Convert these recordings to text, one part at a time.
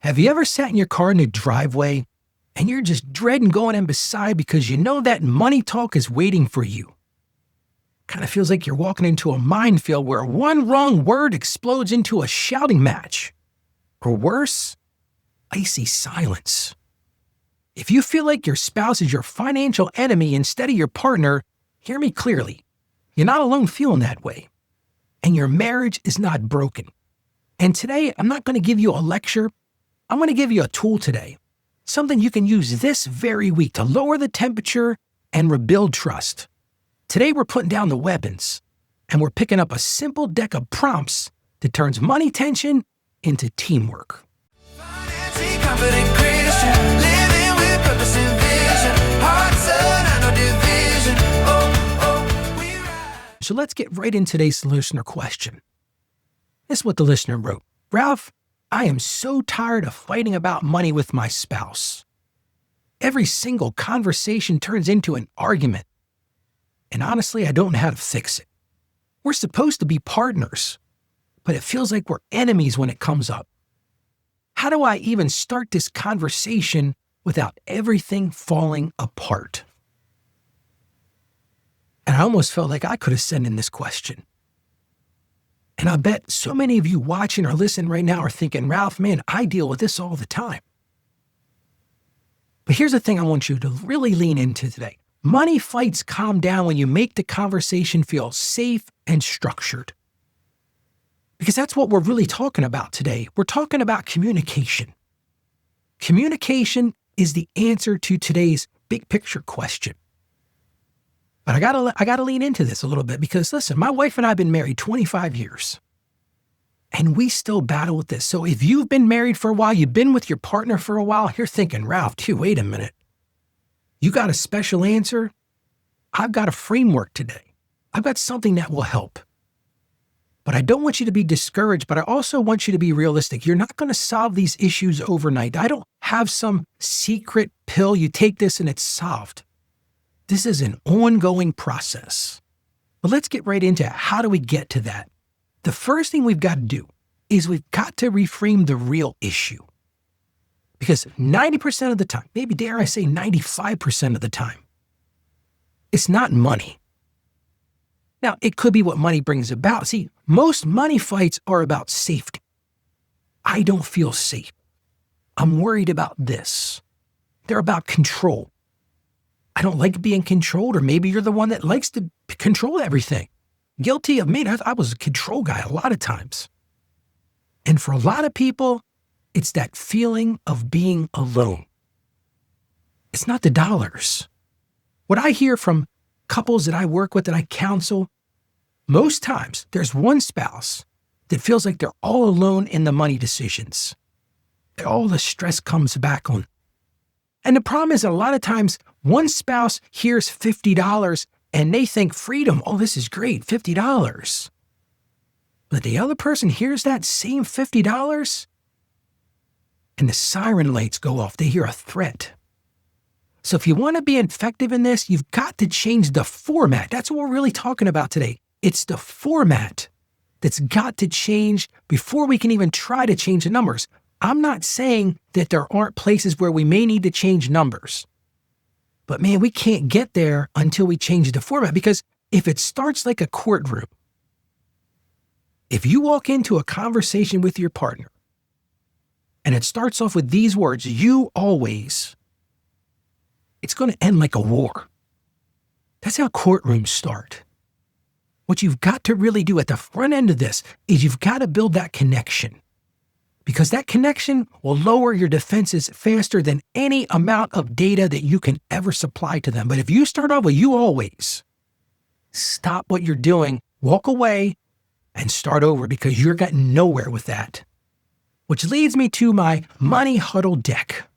Have you ever sat in your car in the driveway and you're just dreading going in beside because you know that money talk is waiting for you? Kind of feels like you're walking into a minefield where one wrong word explodes into a shouting match. Or worse, icy silence. If you feel like your spouse is your financial enemy instead of your partner, hear me clearly. You're not alone feeling that way. And your marriage is not broken. And today, I'm not going to give you a lecture. I'm going to give you a tool today. Something you can use this very week to lower the temperature and rebuild trust. Today, we're putting down the weapons, and we're picking up a simple deck of prompts that turns money tension into teamwork. So let's get right into today's listener question. This is what the listener wrote. Ralph, I am so tired of fighting about money with my spouse. Every single conversation turns into an argument. And honestly, I don't know how to fix it. We're supposed to be partners, but it feels like we're enemies when it comes up. How do I even start this conversation without everything falling apart? And I almost felt like I could have sent in this question. And I bet so many of you watching or listening right now are thinking, Ralph, man, I deal with this all the time. But here's the thing I want you to really lean into today. Money fights calm down when you make the conversation feel safe and structured. Because that's what we're really talking about today. We're talking about communication. Communication is the answer to today's big picture question. But I gotta lean into this a little bit because listen, my wife and I have been married 25 years. And we still battle with this. So if you've been married for a while, you've been with your partner for a while, you're thinking, Ralph, wait a minute. You got a special answer? I've got a framework today. I've got something that will help. But I don't want you to be discouraged, but I also want you to be realistic. You're not going to solve these issues overnight. I don't have some secret pill. You take this and it's solved. This is an ongoing process. But let's get right into how do we get to that? The first thing we've got to do is we've got to reframe the real issue. Because 90% of the time, maybe dare I say 95% of the time, it's not money. Now, it could be what money brings about. See, most money fights are about safety. I don't feel safe. I'm worried about this. They're about control. I don't like being controlled, or maybe you're the one that likes to control everything. Guilty of me. I was a control guy a lot of times. And for a lot of people, it's that feeling of being alone. It's not the dollars. What I hear from couples that I work with, that I counsel, most times there's one spouse that feels like they're all alone in the money decisions. That all the stress comes back on. And the problem is a lot of times one spouse hears $50 and they think freedom. Oh, this is great, $50. But the other person hears that same $50 and the siren lights go off. They hear a threat. So if you want to be effective in this, you've got to change the format. That's what we're really talking about today. It's the format that's got to change before we can even try to change the numbers. I'm not saying that there aren't places where we may need to change numbers. But man, we can't get there until we change the format, because if it starts like a courtroom, if you walk into a conversation with your partner and it starts off with these words, you always, it's going to end like a war. That's how courtrooms start. What you've got to really do at the front end of this is you've got to build that connection, because that connection will lower your defenses faster than any amount of data that you can ever supply to them. But if you start off with you always, stop what you're doing, walk away, and start over, because you're getting nowhere with that. Which leads me to my Money Huddle Deck.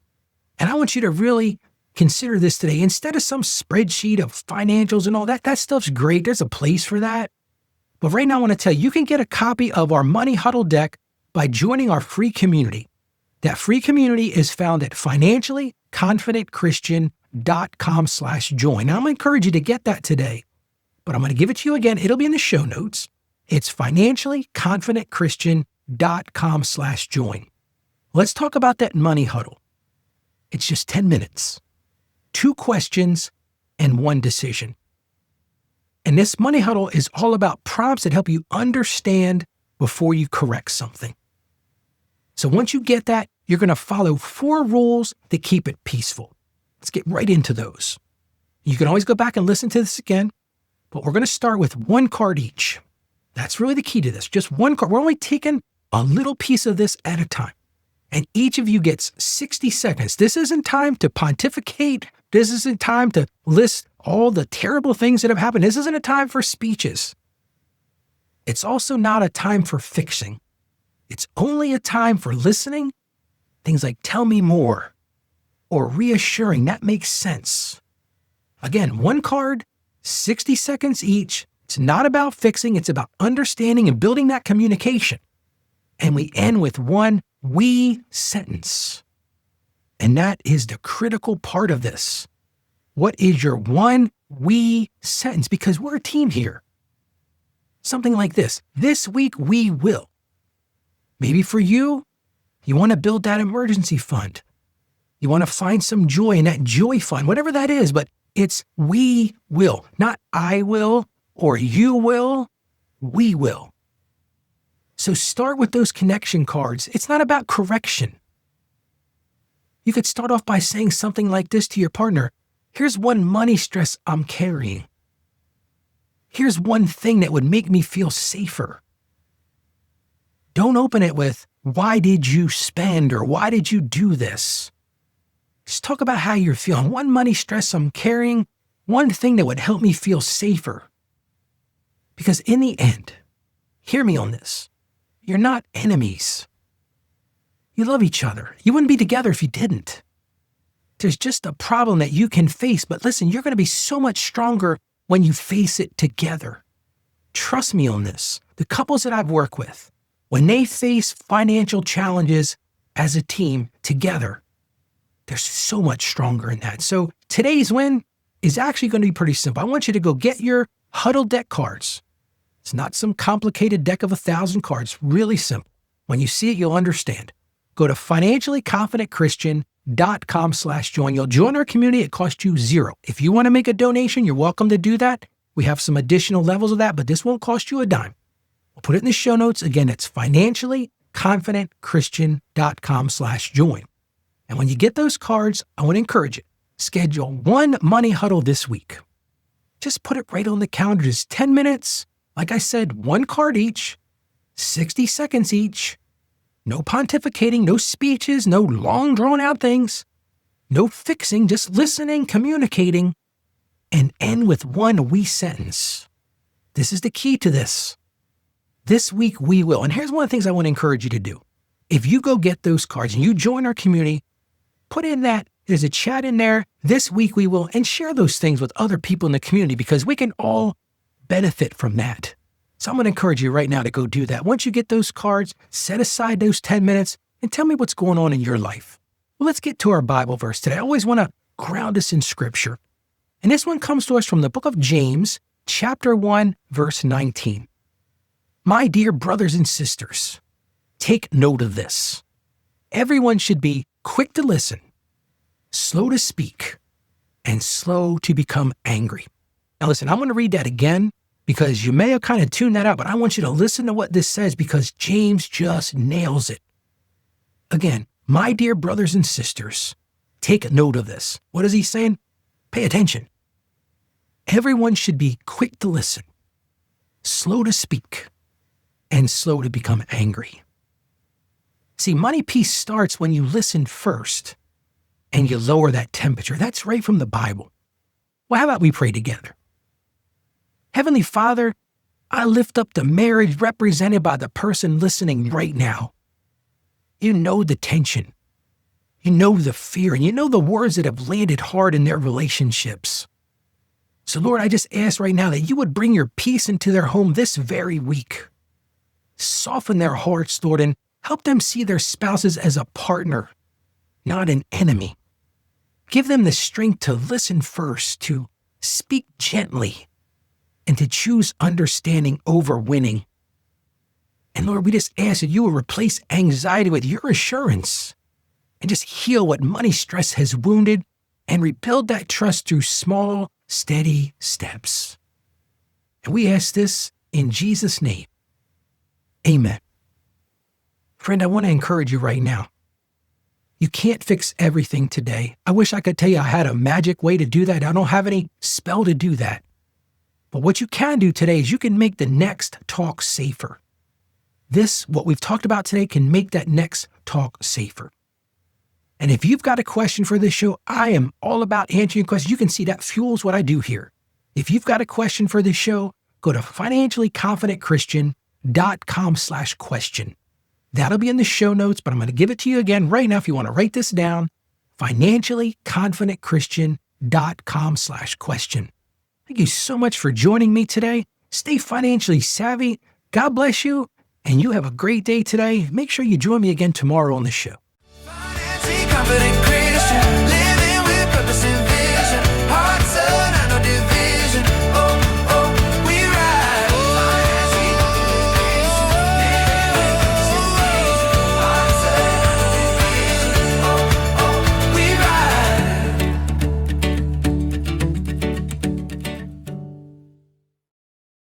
And I want you to really consider this today. Instead of some spreadsheet of financials and all that, that stuff's great. There's a place for that. But right now I want to tell you, you can get a copy of our Money Huddle Deck by joining our free community. That free community is found at financiallyconfidentchristian.com/join. Now I'm going to encourage you to get that today, but I'm going to give it to you again. It'll be in the show notes. It's financiallyconfidentchristian.com/join. Let's talk about that money huddle. It's just 10 minutes, 2 questions, and 1 decision. And this money huddle is all about prompts that help you understand before you correct something. So once you get that, you're going to follow 4 rules that keep it peaceful. Let's get right into those. You can always go back and listen to this again, but we're going to start with 1 card each. That's really the key to this. Just 1 card. We're only taking a little piece of this at a time. And each of you gets 60 seconds. This isn't time to pontificate. This isn't time to list all the terrible things that have happened. This isn't a time for speeches. It's also not a time for fixing. It's only a time for listening. Things like tell me more or reassuring. That makes sense. Again, 1 card, 60 seconds each. It's not about fixing. It's about understanding and building that communication. And we end with 1 we sentence. And that is the critical part of this. What is your 1 we sentence? Because we're a team here. Something like this. This week we will. Maybe for you, you want to build that emergency fund. You want to find some joy in that joy fund, whatever that is, but it's we will, not I will or you will, we will. So start with those connection cards. It's not about correction. You could start off by saying something like this to your partner. Here's 1 money stress I'm carrying. Here's 1 thing that would make me feel safer. Don't open it with, why did you spend or why did you do this? Just talk about how you're feeling. 1 money stress I'm carrying, 1 thing that would help me feel safer. Because in the end, hear me on this, you're not enemies. You love each other. You wouldn't be together if you didn't. There's just a problem that you can face, but listen, you're going to be so much stronger when you face it together. Trust me on this. The couples that I've worked with, when they face financial challenges as a team together, they're so much stronger in that. So today's win is actually going to be pretty simple. I want you to go get your Huddle Deck cards. It's not some complicated deck of 1,000 cards. Really simple. When you see it, you'll understand. Go to financiallyconfidentchristian.com/join. You'll join our community. It costs you $0. If you want to make a donation, you're welcome to do that. We have some additional levels of that, but this won't cost you a dime. We'll put it in the show notes. Again, it's financiallyconfidentchristian.com/join. And when you get those cards, I want to encourage you. Schedule 1 money huddle this week. Just put it right on the calendar. Just 10 minutes. Like I said, 1 card each, 60 seconds each. No pontificating, no speeches, no long drawn out things. No fixing, just listening, communicating, and end with 1 we sentence. This is the key to this. This week we will. And here's one of the things I want to encourage you to do. If you go get those cards and you join our community, put in that, there's a chat in there, this week we will, and share those things with other people in the community because we can all benefit from that. So I'm going to encourage you right now to go do that. Once you get those cards, set aside those 10 minutes and tell me what's going on in your life. Well, let's get to our Bible verse today. I always want to ground us in Scripture. And this one comes to us from the book of James, chapter 1, verse 19. My dear brothers and sisters, take note of this. Everyone should be quick to listen, slow to speak, and slow to become angry. Now listen, I'm going to read that again because you may have kind of tuned that out, but I want you to listen to what this says because James just nails it. Again, my dear brothers and sisters, take note of this. What is he saying? Pay attention. Everyone should be quick to listen, slow to speak, and slow to become angry. See, money peace starts when you listen first and you lower that temperature. That's right from the Bible. Well, how about we pray together? Heavenly Father, I lift up the marriage represented by the person listening right now. You know the tension. You know the fear, and you know the words that have landed hard in their relationships. So Lord, I just ask right now that you would bring your peace into their home this very week. Soften their hearts, Lord, and help them see their spouses as a partner, not an enemy. Give them the strength to listen first, to speak gently, and to choose understanding over winning. And Lord, we just ask that you will replace anxiety with your assurance and just heal what money stress has wounded and rebuild that trust through small, steady steps. And we ask this in Jesus' name. Amen. Friend, I want to encourage you right now. You can't fix everything today. I wish I could tell you I had a magic way to do that. I don't have any spell to do that. But what you can do today is you can make the next talk safer. This, what we've talked about today, can make that next talk safer. And if you've got a question for this show, I am all about answering questions. You can see that fuels what I do here. If you've got a question for this show, go to financiallyconfidentchristian.com/question. That'll be in the show notes, but I'm going to give it to you again right now if you want to write this down. financiallyconfidentchristian.com/question. Thank you so much for joining me today. Stay financially savvy. God bless you, and you have a great day today. Make sure you join me again tomorrow on the show.